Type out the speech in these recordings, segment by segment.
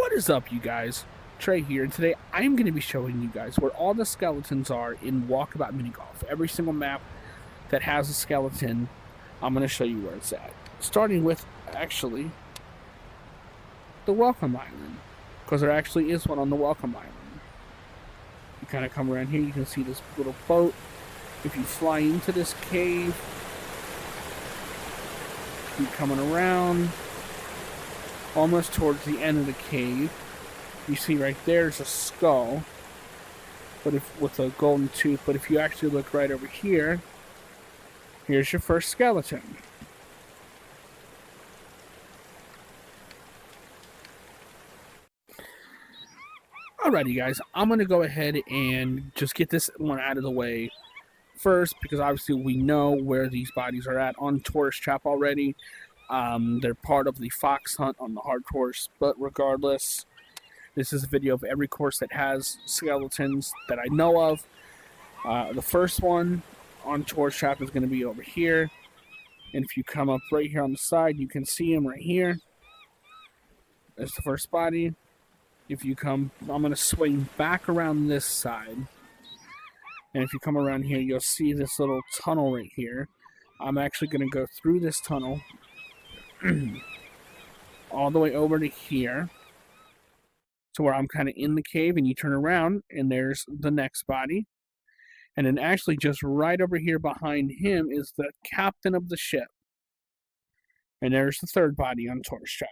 What is up, you guys? Trey here, and today I'm going to be showing you guys where all the skeletons are in Walkabout Mini Golf. Every single map that has a skeleton, I'm going to show you where it's at. Starting with, actually, the Welcome Island, because there actually is one on the Welcome Island. You kind of come around here, you can see this little boat. If you fly into this cave, keep coming around, almost towards the end of the cave, you see right there's a skull, but with a golden tooth. But if you actually look right over here, here's your first skeleton. Alrighty, guys, I'm gonna go ahead and just get this one out of the way first, because obviously we know where these bodies are at on Tourist Trap already. They're part of the fox hunt on the hard course, but regardless, this is a video of every course that has skeletons that I know of. The first one on Tourist Trap is going to be over here, and if you come up right here on the side, you can see him right here. There's the first body. If you come, I'm going to swing back around this side, and if you come around here, you'll see this little tunnel right here. I'm actually going to go through this tunnel all the way over to here, to where I'm kind of in the cave, and you turn around and there's the next body. And then actually just right over here behind him is the captain of the ship. And there's the third body on Tourist Trap.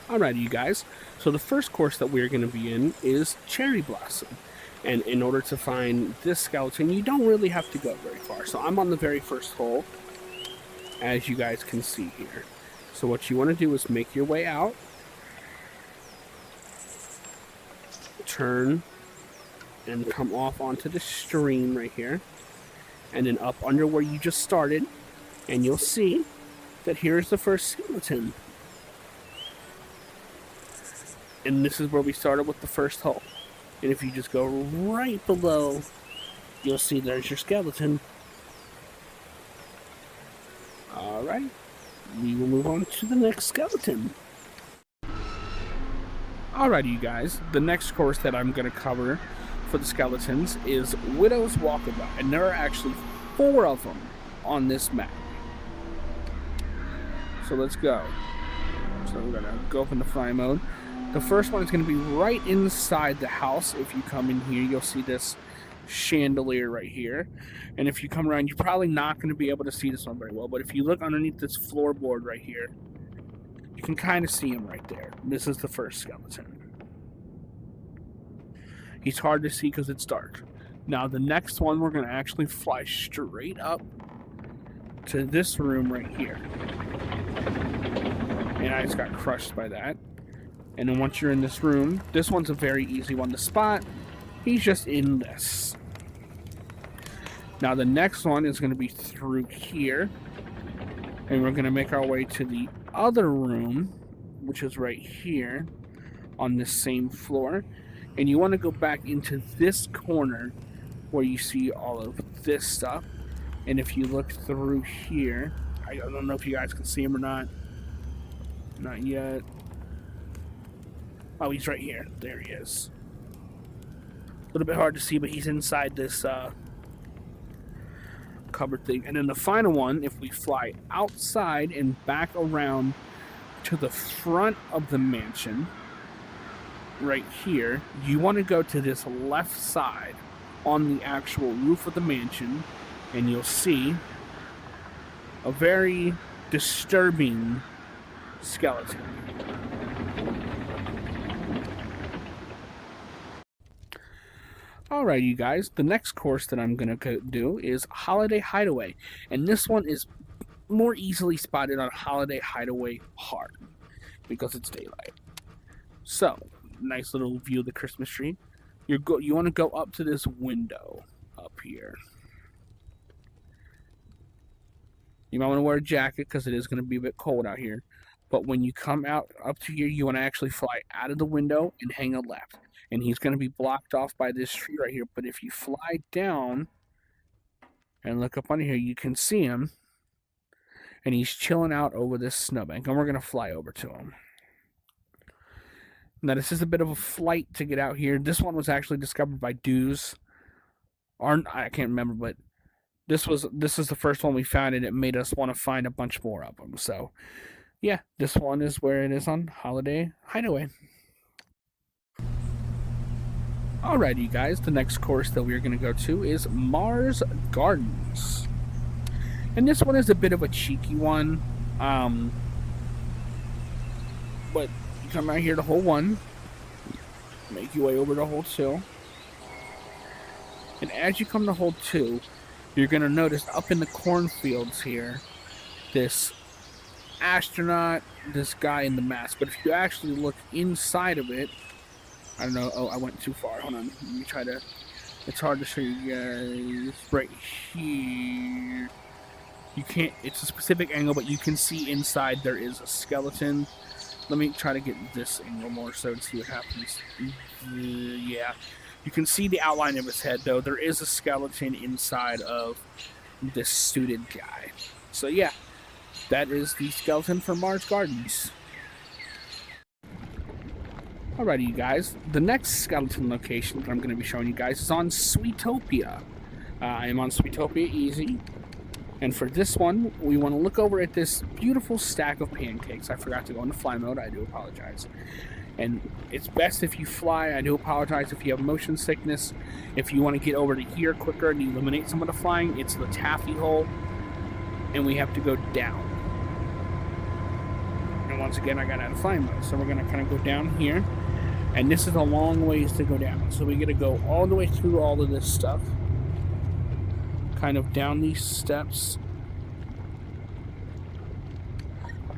Alrighty, you guys. So the first course that we're going to be in is Cherry Blossom. And in order to find this skeleton, you don't really have to go very far. So I'm on the very first hole, as you guys can see here. So what you want to do is make your way out, turn, and come off onto the stream right here, and then up under where you just started, and you'll see that here's the first skeleton. And this is where we started with the first hole. And if you just go right below, you'll see there's your skeleton. Alright, we will move on to the next skeleton. Alrighty, you guys, the next course that I'm going to cover for the skeletons is Widow's Walkabout, and there are actually 4 of them on this map. So let's go. So we're going to go up into fly mode. The first one is going to be right inside the house. If you come in here, you'll see this chandelier right here. And if you come around, you're probably not going to be able to see this one very well, but if you look underneath this floorboard right here, you can kind of see him right there. This is the first skeleton. He's hard to see because it's dark. Now the next one, we're going to actually fly straight up to this room right here. And I just got crushed by that. And then once you're in this room, this one's a very easy one to spot. He's just in this. Now the next one is going to be through here. And we're going to make our way to the other room, which is right here on this same floor. And you want to go back into this corner where you see all of this stuff. And if you look through here, I don't know if you guys can see him or not. Not yet. Oh, he's right here. There he is. A little bit hard to see, but he's inside this cupboard thing. And then the final one, if we fly outside and back around to the front of the mansion, right here, you want to go to this left side on the actual roof of the mansion, and you'll see a very disturbing skeleton. Alright, you guys, the next course that I'm going to do is Holiday Hideaway, and this one is more easily spotted on Holiday Hideaway Hard, because it's daylight. So, nice little view of the Christmas tree. You want to go up to this window up here. You might want to wear a jacket because it is going to be a bit cold out here. But when you come out up to here, you want to actually fly out of the window and hang a left. And he's going to be blocked off by this tree right here. But if you fly down and look up under here, you can see him. And he's chilling out over this snowbank, and we're going to fly over to him. Now, this is a bit of a flight to get out here. This one was actually discovered by Dews. Or, I can't remember, but this is the first one we found, and it made us want to find a bunch more of them. So, yeah, this one is where it is on Holiday Hideaway. Alrighty, you guys, the next course that we're going to go to is Mars Gardens. And this one is a bit of a cheeky one. But you come out here to hole 1, make your way over to hole 2. And as you come to hole 2, you're going to notice up in the cornfields here, this astronaut, this guy in the mask. But if you actually look inside of it, I don't know, oh, I went too far. Hold on, let me try to, it's hard to show you guys. Right here. You can't, it's a specific angle, but you can see inside there is a skeleton. Let me try to get this angle more so to see what happens. Yeah. You can see the outline of his head, though. There is a skeleton inside of this suited guy. So, yeah. That is the skeleton for Mars Gardens. Alrighty, you guys. The next skeleton location that I'm going to be showing you guys is on Sweetopia. I am on Sweetopia Easy. And for this one, we want to look over at this beautiful stack of pancakes. I forgot to go into fly mode. I do apologize. And it's best if you fly. I do apologize if you have motion sickness. If you want to get over to here quicker and eliminate some of the flying, it's the taffy hole. And we have to go down. And once again, I got out of fly mode. So we're going to kind of go down here. And this is a long ways to go down. So we got to go all the way through all of this stuff. Kind of down these steps.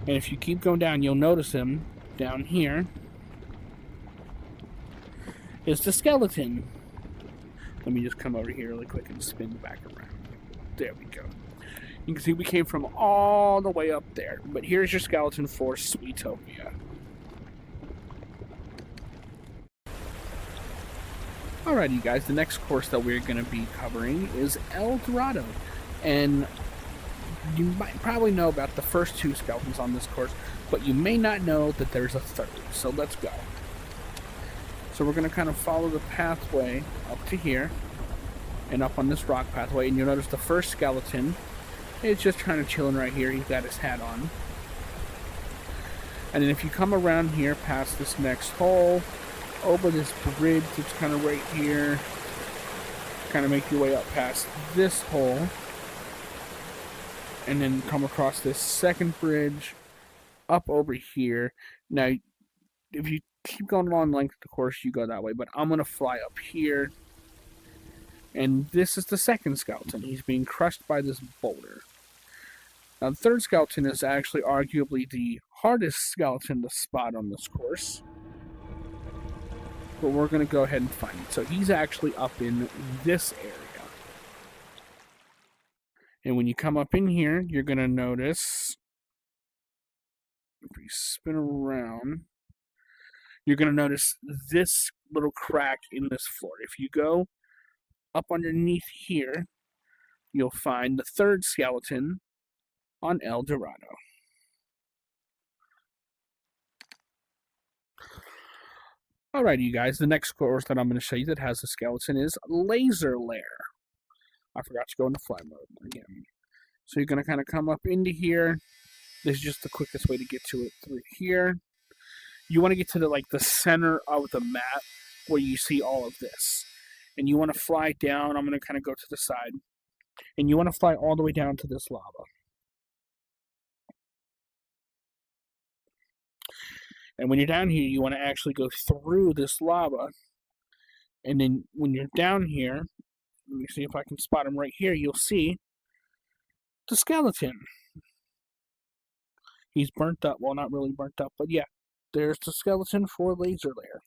And if you keep going down, you'll notice him down here. Is the skeleton. Let me just come over here really quick and spin back around. There we go. You can see we came from all the way up there. But here's your skeleton for Sweetopia. Alrighty, you guys, the next course that we're going to be covering is El Dorado. And you might probably know about the first 2 skeletons on this course, but you may not know that there's a third. So let's go. So we're going to kind of follow the pathway up to here and up on this rock pathway. And you'll notice the first skeleton is just kind of chilling right here. He's got his hat on. And then if you come around here past this next hole, over this bridge that's kind of right here, kind of make your way up past this hole, and then come across this second bridge up over here. Now, if you keep going along the length of the course, you go that way, but I'm going to fly up here, and this is the second skeleton. He's being crushed by this boulder. Now, the third skeleton is actually arguably the hardest skeleton to spot on this course. But we're going to go ahead and find it. So he's actually up in this area. And when you come up in here, you're going to notice, if we spin around, you're going to notice this little crack in this floor. If you go up underneath here, you'll find the third skeleton on El Dorado. Alrighty, you guys, the next course that I'm going to show you that has a skeleton is Laser Lair. I forgot to go into fly mode again. So you're going to kind of come up into here. This is just the quickest way to get to it through here. You want to get to the center of the map where you see all of this. And you want to fly down. I'm going to kind of go to the side. And you want to fly all the way down to this lava. And when you're down here, you want to actually go through this lava. And then when you're down here, let me see if I can spot him right here, you'll see the skeleton. He's burnt up. Well, not really burnt up, but yeah. There's the skeleton for Laser Lair.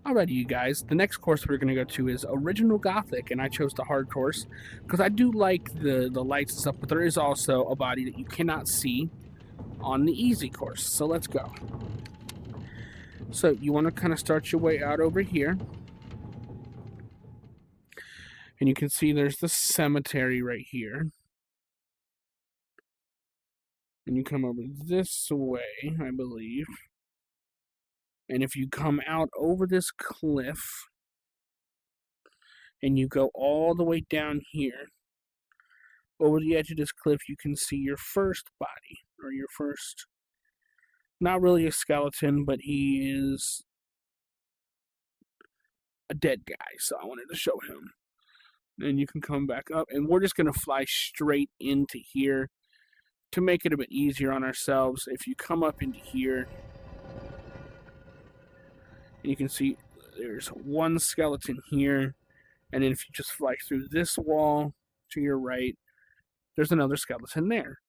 Alrighty, you guys. The next course we're going to go to is Original Gothic, and I chose the hard course because I do like the lights and stuff, but there is also a body that you cannot see on the easy course. So let's go. So you want to kind of start your way out over here. And you can see there's the cemetery right here. And you come over this way, I believe. And if you come out over this cliff, and you go all the way down here, over the edge of this cliff, you can see your first body, or your first, not really a skeleton, but he is a dead guy, so I wanted to show him. Then you can come back up, and we're just going to fly straight into here to make it a bit easier on ourselves. If you come up into here, and you can see there's one skeleton here, and then if you just fly through this wall to your right, there's another skeleton there.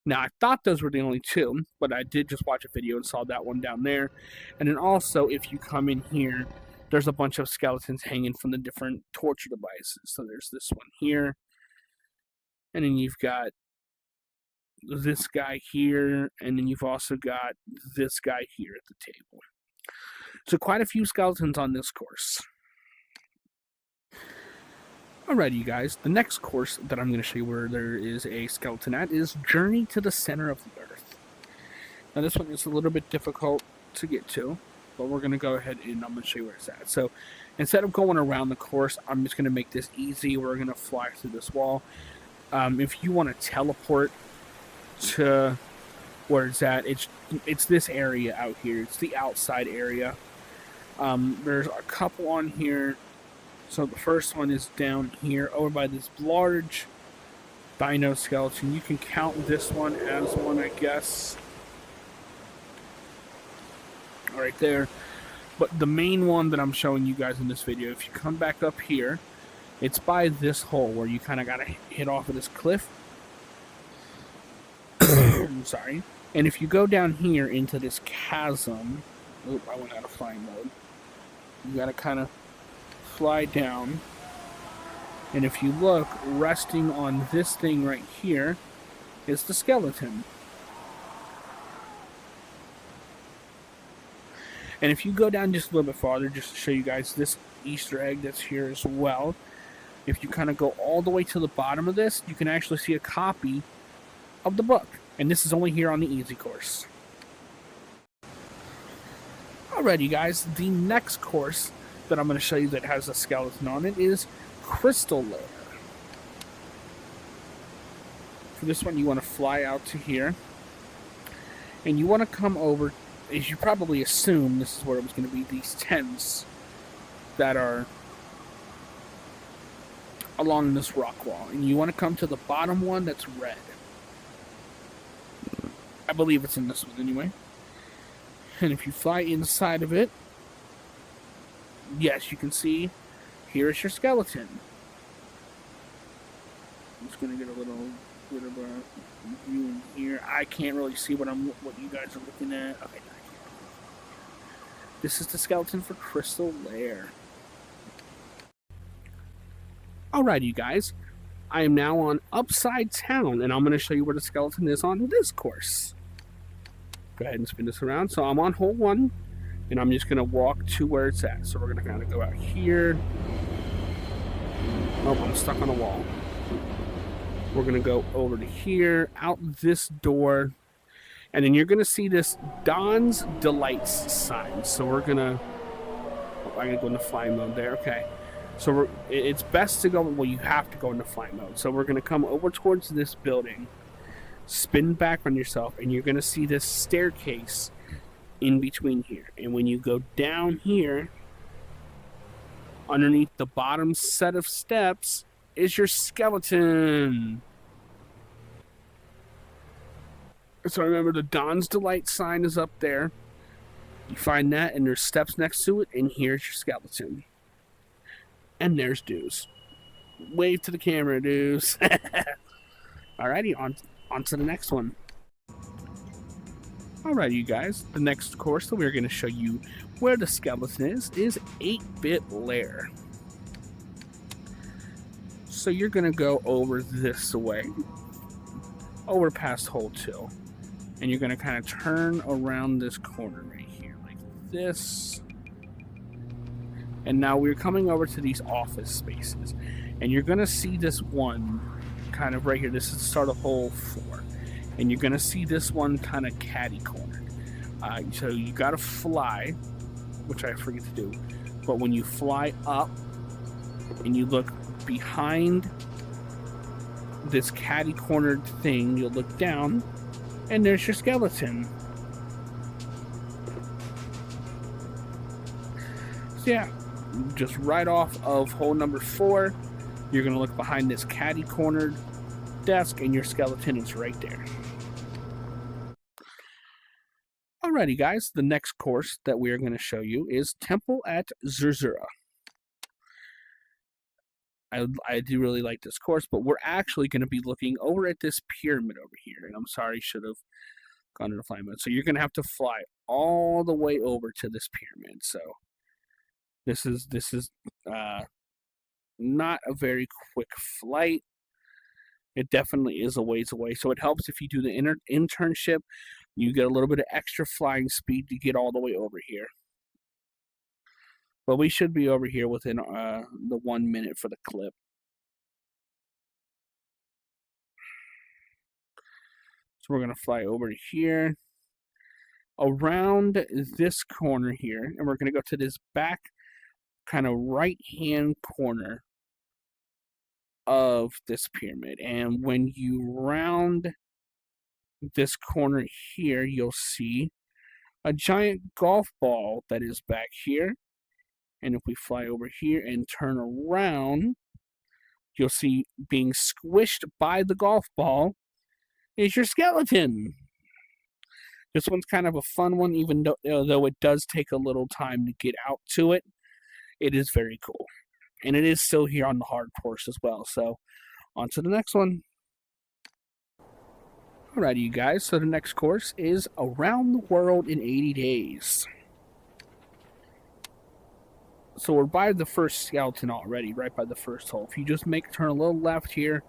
Now, I thought those were the only two, but I did just watch a video and saw that one down there. And then also, if you come in here, there's a bunch of skeletons hanging from the different torture devices. So there's this one here, and then you've got this guy here, and then you've also got this guy here at the table. So quite a few skeletons on this course. Alrighty, you guys, the next course that I'm going to show you where there is a skeleton at is Journey to the Center of the Earth. Now this one is a little bit difficult to get to, but we're going to go ahead and I'm going to show you where it's at. So instead of going around the course, I'm just going to make this easy. We're going to fly through this wall. If you want to teleport to where it's at, it's this area out here. It's the outside area. There's a couple on here. So the first one is down here over by this large dino skeleton. You can count this one as one, I guess. Right there. But the main one that I'm showing you guys in this video, if you come back up here, it's by this hole where you kind of got to hit off of this cliff. I'm sorry. And if you go down here into this chasm, oop, I went out of flying mode. You got to kind of fly down, and if you look, resting on this thing right here is the skeleton. And if you go down just a little bit farther, just to show you guys this Easter egg that's here as well, if you kind of go all the way to the bottom of this, you can actually see a copy of the book, and this is only here on the easy course. Alrighty, guys, the next course that I'm going to show you that has a skeleton on it is Crystal Lair. For this one, you want to fly out to here, and you want to come over, as you probably assume, this is where it was going to be, these tents that are along this rock wall, and you want to come to the bottom one that's red. I believe it's in this one anyway. And if you fly inside of it, yes, you can see, here is your skeleton. I'm just going to get a little bit of a view in here. I can't really see what you guys are looking at. Okay, I can't. This is the skeleton for Crystal Lair. Alright, you guys. I am now on Upside Town, and I'm going to show you where the skeleton is on this course. Go ahead and spin this around. So I'm on hole 1. And I'm just going to walk to where it's at. So we're going to kind of go out here. Oh, I'm stuck on a wall. We're going to go over to here, out this door. And then you're going to see this Don's Delights sign. So we're going to... Oh, I'm going to go into fly mode there. Okay. So it's best to go... Well, you have to go into fly mode. So we're going to come over towards this building. Spin back on yourself. And you're going to see this staircase in between here, and when you go down here, underneath the bottom set of steps is your skeleton. So remember, the Don's Delight sign is up there. You find that, and there's steps next to it, and here's your skeleton. And there's Deuce. Wave to the camera, Deuce. Alrighty, on to the next one. Alright, you guys, the next course that we're going to show you where the skeleton is 8-Bit Lair. So you're going to go over this way, over past hole 2, and you're going to kind of turn around this corner right here, like this. And now we're coming over to these office spaces, and you're going to see this one kind of right here. This is the start of hole 4. and you're going to see this one kind of catty-cornered. So you got to fly, which I forget to do, but when you fly up and you look behind this catty-cornered thing, you'll look down, and there's your skeleton. So yeah, just right off of hole number 4, you're going to look behind this catty-cornered desk, and your skeleton is right there. Alrighty guys, the next course that we are going to show you is Temple at Zerzura. I do really like this course, but we're actually going to be looking over at this pyramid over here. And I'm sorry, should have gone to the fly mode. So you're going to have to fly all the way over to this pyramid. So this is not a very quick flight. It definitely is a ways away. So it helps if you do the internship. You get a little bit of extra flying speed to get all the way over here. But we should be over here within the 1 minute for the clip. So we're going to fly over to here, around this corner here, and we're going to go to this back kind of right-hand corner of this pyramid. And when you round this corner here, you'll see a giant golf ball that is back here. And if we fly over here and turn around, you'll see being squished by the golf ball is your skeleton. This one's kind of a fun one, even though it does take a little time to get out to it. It is very cool. And it is still here on the hard course as well. So, on to the next one. Alrighty, you guys. So, the next course is Around the World in 80 Days. So we're by the first skeleton already, right by the first hole. If you just turn a little left here,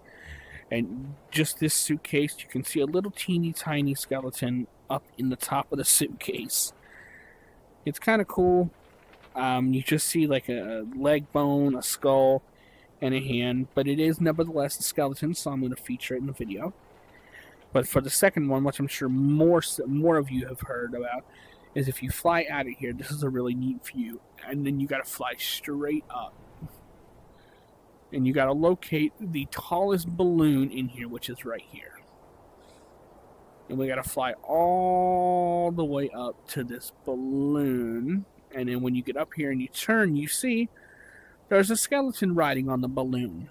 and just this suitcase, you can see a little teeny tiny skeleton up in the top of the suitcase. It's kind of cool. You just see like a leg bone, a skull, and a hand, but it is nevertheless a skeleton, so I'm going to feature it in the video. But for the second one, which I'm sure more of you have heard about, is if you fly out of here, this is a really neat view, and then you got to fly straight up. And you got to locate the tallest balloon in here, which is right here. And we got to fly all the way up to this balloon. And then when you get up here and you turn, you see there's a skeleton riding on the balloon.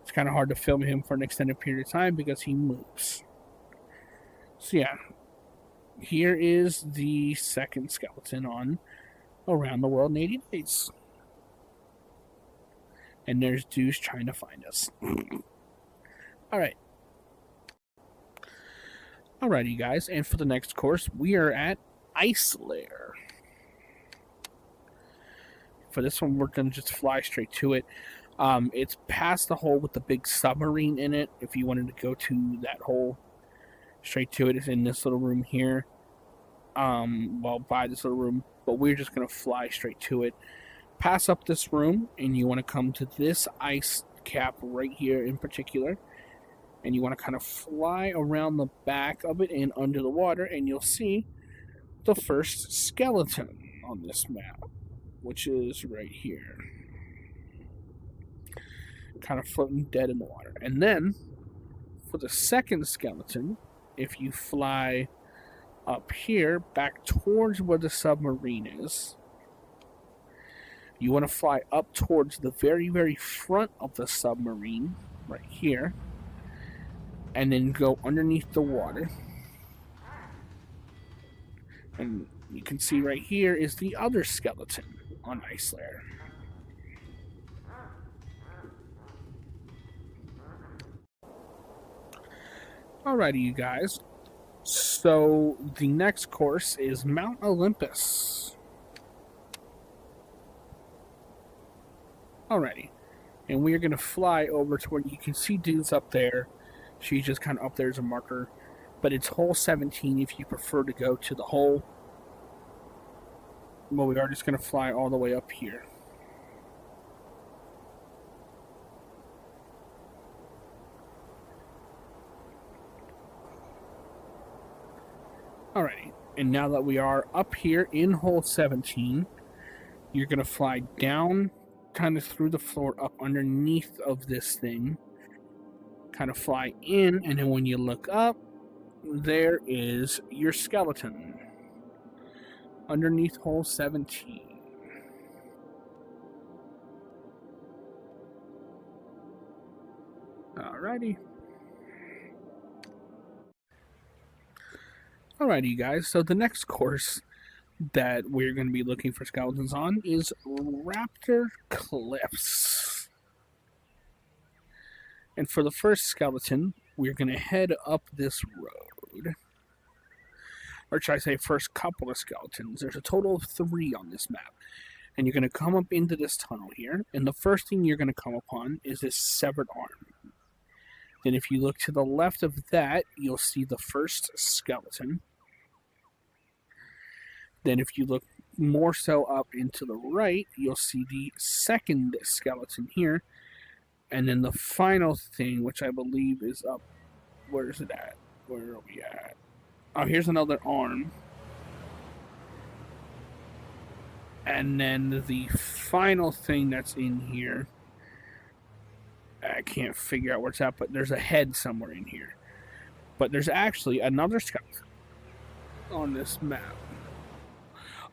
It's kind of hard to film him for an extended period of time because he moves. So yeah, here is the second skeleton on Around the World in 80 Days. And there's Deuce trying to find us. Alright. Alrighty, guys. And for the next course, we are at Ice Lair. For this one, we're going to just fly straight to it. It's past the hole with the big submarine in it. If you wanted to go to that hole, straight to it. It's in this little room here. Well, by this little room. But we're just going to fly straight to it. Pass up this room, and you want to come to this ice cap right here in particular. And you want to kind of fly around the back of it and under the water, and you'll see the first skeleton on this map, which is right here. Kind of floating dead in the water. And then, for the second skeleton, if you fly up here, back towards where the submarine is, you want to fly up towards the very, very front of the submarine, right here, and then go underneath the water. And you can see right here is the other skeleton on Ice Lair. Alrighty, you guys. So, the next course is Mount Olympus. Alrighty. And we are going to fly over to where you can see Dude's up there. She's just kind of up there as a marker. But it's hole 17 if you prefer to go to the hole. Well, we are just going to fly all the way up here. Alrighty, and now that we are up here in hole 17, you're going to fly down, kind of through the floor, up underneath of this thing, kind of fly in, and then when you look up, there is your skeleton underneath hole 17. Alrighty. Alrighty, you guys. So the next course that we're going to be looking for skeletons on is Raptor Cliffs. And for the first skeleton, we're going to head up this road. Or should I say first couple of skeletons. There's a total of 3 on this map. And you're going to come up into this tunnel here. And the first thing you're going to come upon is this severed arm. Then if you look to the left of that, you'll see the first skeleton. Then if you look more so up into the right, you'll see the second skeleton here. And then the final thing, which I believe is up, where is it at? Where are we at? Oh, here's another arm. And then the final thing that's in here, I can't figure out where it's at, but there's a head somewhere in here. But there's actually another skeleton on this map.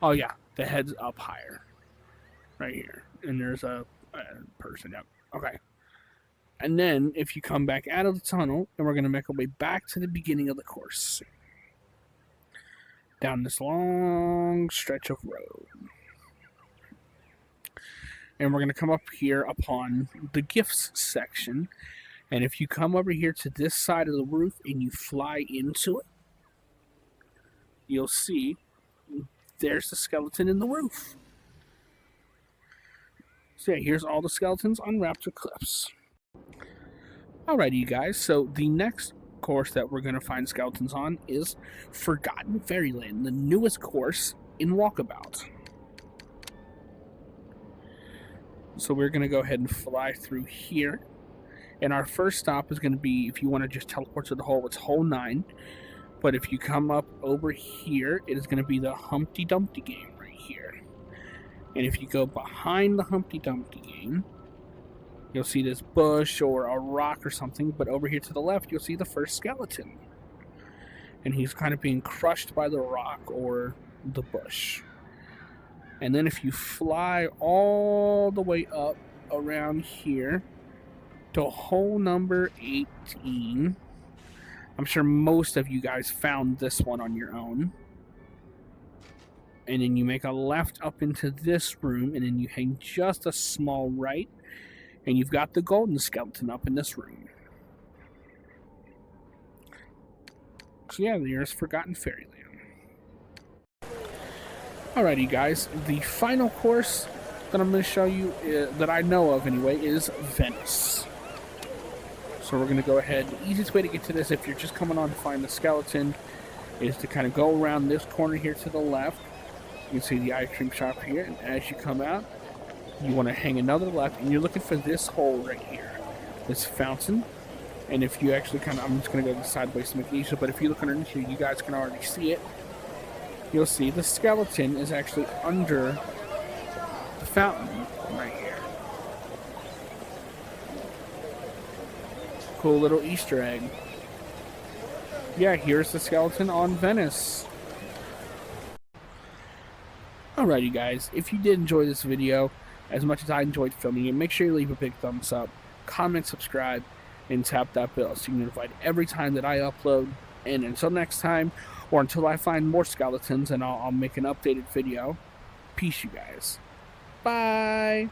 Oh yeah, the head's up higher. Right here. And there's a person. Yep. Okay. And then, if you come back out of the tunnel, and we're going to make our way back to the beginning of the course. Down this long stretch of road. And we're going to come up here upon the gifts section. And if you come over here to this side of the roof and you fly into it, you'll see there's the skeleton in the roof. So yeah, here's all the skeletons on Raptor Cliffs. Alrighty, you guys, so the next course that we're going to find skeletons on is Forgotten Fairyland, the newest course in Walkabout. So we're going to go ahead and fly through here. And our first stop is going to be, if you want to just teleport to the hole, it's hole 9. But if you come up over here, it is going to be the Humpty Dumpty game right here. And if you go behind the Humpty Dumpty game, you'll see this bush or a rock or something. But over here to the left, you'll see the first skeleton. And he's kind of being crushed by the rock or the bush. And then if you fly all the way up around here to hole number 18, I'm sure most of you guys found this one on your own. And then you make a left up into this room, and then you hang just a small right, and you've got the golden skeleton up in this room. So yeah, there's Forgotten Fairyland. Alrighty guys, the final course that I'm going to show you, that I know of anyway, is Venice. So we're going to go ahead. The easiest way to get to this, if you're just coming on to find the skeleton, is to kind of go around this corner here to the left. You can see the ice cream shop here, and as you come out, you want to hang another left, and you're looking for this hole right here, this fountain. And if you actually kind of, I'm just going to go sideways to make it easier, but if you look underneath here, you guys can already see it. You'll see the skeleton is actually under the fountain right here. Cool little Easter egg. Yeah, here's the skeleton on Venice. Alrighty guys, if you did enjoy this video as much as I enjoyed filming it, make sure you leave a big thumbs up, comment, subscribe, and tap that bell so you're notified every time that I upload. And until next time, or until I find more skeletons and I'll make an updated video, peace you guys. Bye!